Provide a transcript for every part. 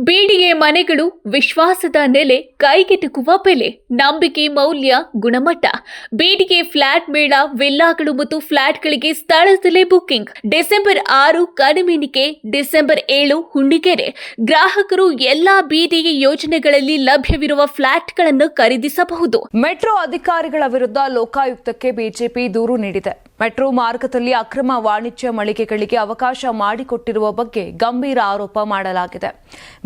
ಬೀಡಿಗೆ ಮನೆಗಳು ವಿಶ್ವಾಸದ ನೆಲೆ, ಕೈಗೆಟುಕುವ ಬೆಲೆ, ನಂಬಿಕೆ, ಮೌಲ್ಯ, ಗುಣಮಟ್ಟ. ಬೀಡಿಗೆ ಫ್ಲಾಟ್ ಮೇಳ, ವಿಲ್ಲಾಗಳು ಮತ್ತು ಫ್ಲಾಟ್ಗಳಿಗೆ ಸ್ಥಳದಲ್ಲೇ ಬುಕಿಂಗ್. ಡಿಸೆಂಬರ್ 6 ಕಡಿಮೆನಿಕೆ, ಡಿಸೆಂಬರ್ 7 ಹುಂಡಿಗೆರೆ. ಗ್ರಾಹಕರು ಎಲ್ಲಾ ಬೀಡಿಗೆ ಯೋಜನೆಗಳಲ್ಲಿ ಲಭ್ಯವಿರುವ ಫ್ಲಾಟ್ಗಳನ್ನು ಖರೀದಿಸಬಹುದು. ಮೆಟ್ರೋ ಅಧಿಕಾರಿಗಳ ವಿರುದ್ಧ ಲೋಕಾಯುಕ್ತಕ್ಕೆ ಬಿಜೆಪಿ ದೂರು ನೀಡಿದೆ. ಮೆಟ್ರೋ ಮಾರ್ಗದಲ್ಲಿ ಅಕ್ರಮ ವಾಣಿಜ್ಯ ಮಳಿಗೆಗಳಿಗೆ ಅವಕಾಶ ಮಾಡಿಕೊಟ್ಟಿರುವ ಬಗ್ಗೆ ಗಂಭೀರ ಆರೋಪ ಮಾಡಲಾಗಿದೆ.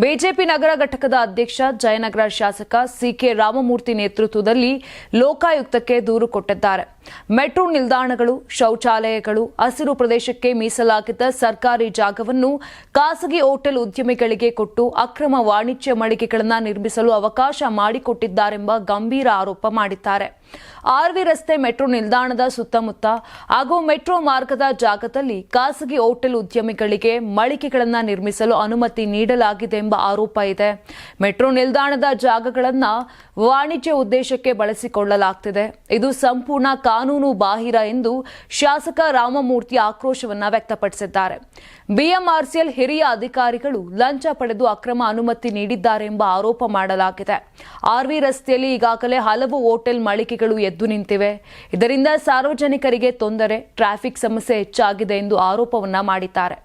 ಬಿಜೆಪಿ ನಗರ ಘಟಕದ ಅಧ್ಯಕ್ಷ, ಜಯನಗರ ಶಾಸಕ ಸಿಕೆ ರಾಮಮೂರ್ತಿ ನೇತೃತ್ವದಲ್ಲಿ ಲೋಕಾಯುಕ್ತಕ್ಕೆ ದೂರು ಕೊಟ್ಟಿದ್ದಾರೆ. ಮೆಟ್ರೋ ನಿಲ್ದಾಣಗಳು, ಶೌಚಾಲಯಗಳು, ಹಸಿರು ಪ್ರದೇಶಕ್ಕೆ ಮೀಸಲಾಗಿದ್ದ ಸರ್ಕಾರಿ ಜಾಗವನ್ನು ಖಾಸಗಿ ಹೋಟೆಲ್ ಉದ್ಯಮಿಗಳಿಗೆ ಕೊಟ್ಟು ಅಕ್ರಮ ವಾಣಿಜ್ಯ ಮಳಿಗೆಗಳನ್ನು ನಿರ್ಮಿಸಲು ಅವಕಾಶ ಮಾಡಿಕೊಟ್ಟಿದ್ದಾರೆಂಬ ಗಂಭೀರ ಆರೋಪ ಮಾಡಿದ್ದಾರೆ. ಆರ್ವಿ ರಸ್ತೆ ಮೆಟ್ರೋ ನಿಲ್ದಾಣದ ಸುತ್ತಮುತ್ತ ಹಾಗೂ ಮೆಟ್ರೋ ಮಾರ್ಗದ ಜಾಗದಲ್ಲಿ ಖಾಸಗಿ ಹೋಟೆಲ್ ಉದ್ಯಮಿಗಳಿಗೆ ಮಳಿಗೆಗಳನ್ನು ನಿರ್ಮಿಸಲು ಅನುಮತಿ ನೀಡಲಾಗಿದೆ ಎಂಬ ಆರೋಪ ಇದೆ. ಮೆಟ್ರೋ ನಿಲ್ದಾಣದ ಜಾಗಗಳನ್ನು ವಾಣಿಜ್ಯ ಉದ್ದೇಶಕ್ಕೆ ಬಳಸಿಕೊಳ್ಳಲಾಗುತ್ತಿದೆ. ಇದು ಸಂಪೂರ್ಣ ಕಾನೂನು ಬಾಹಿರ ಎಂದು ಶಾಸಕ ರಾಮಮೂರ್ತಿ ಆಕ್ರೋಶವನ್ನ ವ್ಯಕ್ತಪಡಿಸಿದ್ದಾರೆ. ಬಿಎಂಆರ್ಸಿಎಲ್ ಹಿರಿಯ ಅಧಿಕಾರಿಗಳು ಲಂಚ ಪಡೆದು ಅಕ್ರಮ ಅನುಮತಿ ನೀಡಿದ್ದಾರೆ ಎಂಬ ಆರೋಪ ಮಾಡಲಾಗಿದೆ. ಆರ್ವಿ ರಸ್ತೆಯಲ್ಲಿ ಈಗಾಗಲೇ ಹಲವು ಹೋಟೆಲ್ ಮಳಿಗೆಗಳು ಎದ್ದು ನಿಂತಿವೆ. ಇದರಿಂದ ಸಾರ್ವಜನಿಕರಿಗೆ ತೊಂದರೆ, ಟ್ರಾಫಿಕ್ ಸಮಸ್ಯೆ ಹೆಚ್ಚಾಗಿದೆ ಎಂದು ಆರೋಪವನ್ನ ಮಾಡಿದ್ದಾರೆ.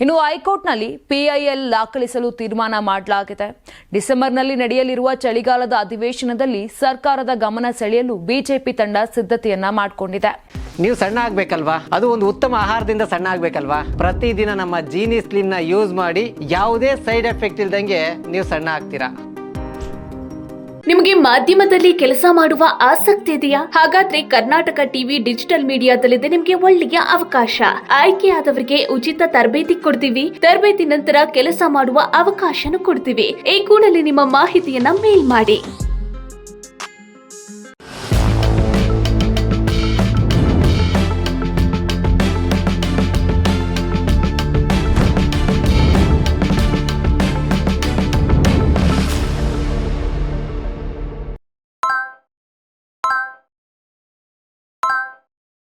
ಇನ್ನು ಹೈಕೋರ್ಟ್ನಲ್ಲಿ ಪಿಐಎಲ್ ದಾಖಲಿಸಲು ತೀರ್ಮಾನ ಮಾಡಲಾಗಿದೆ. ಡಿಸೆಂಬರ್ನಲ್ಲಿ ನಡೆಯಲಿರುವ ಚಳಿಗಾಲದ ಅಧಿವೇಶನದಲ್ಲಿ ಸರ್ಕಾರದ ಗಮನ ಸೆಳೆಯಲು ಬಿಜೆಪಿ ತಂಡ ಸಿದ್ಧತೆಯನ್ನ ಮಾಡಿಕೊಂಡಿದೆ. ನೀವು ಸಣ್ಣ ಆಗ್ಬೇಕಲ್ವಾ? ಅದು ಒಂದು ಉತ್ತಮ ಆಹಾರದಿಂದ ಸಣ್ಣ ಆಗ್ಬೇಕಲ್ವಾ? ಪ್ರತಿದಿನ ನಮ್ಮ ಜೀನಿ ಸ್ಲಿಮ್ ನ ಯೂಸ್ ಮಾಡಿ ಯಾವುದೇ ಸೈಡ್ ಎಫೆಕ್ಟ್ ಇಲ್ದಂಗೆ ನೀವು ಸಣ್ಣ ಆಗ್ತೀರಾ. ನಿಮಗೆ ಮಾಧ್ಯಮದಲ್ಲಿ ಕೆಲಸ ಮಾಡುವ ಆಸಕ್ತಿ ಇದೆಯಾ? ಹಾಗಾದ್ರೆ ಕರ್ನಾಟಕ ಟಿವಿ ಡಿಜಿಟಲ್ ಮೀಡಿಯಾದಲ್ಲಿದೆ ನಿಮಗೆ ಒಳ್ಳೆಯ ಅವಕಾಶ. ಆಯ್ಕೆಯಾದವರಿಗೆ ಉಚಿತ ತರಬೇತಿ ಕೊಡ್ತೀವಿ. ತರಬೇತಿ ನಂತರ ಕೆಲಸ ಮಾಡುವ ಅವಕಾಶನೂ ಕೊಡ್ತೀವಿ. ಈ ಕೂಡಲೇ ನಿಮ್ಮ ಮಾಹಿತಿಯನ್ನ ಮೇಲ್ ಮಾಡಿ.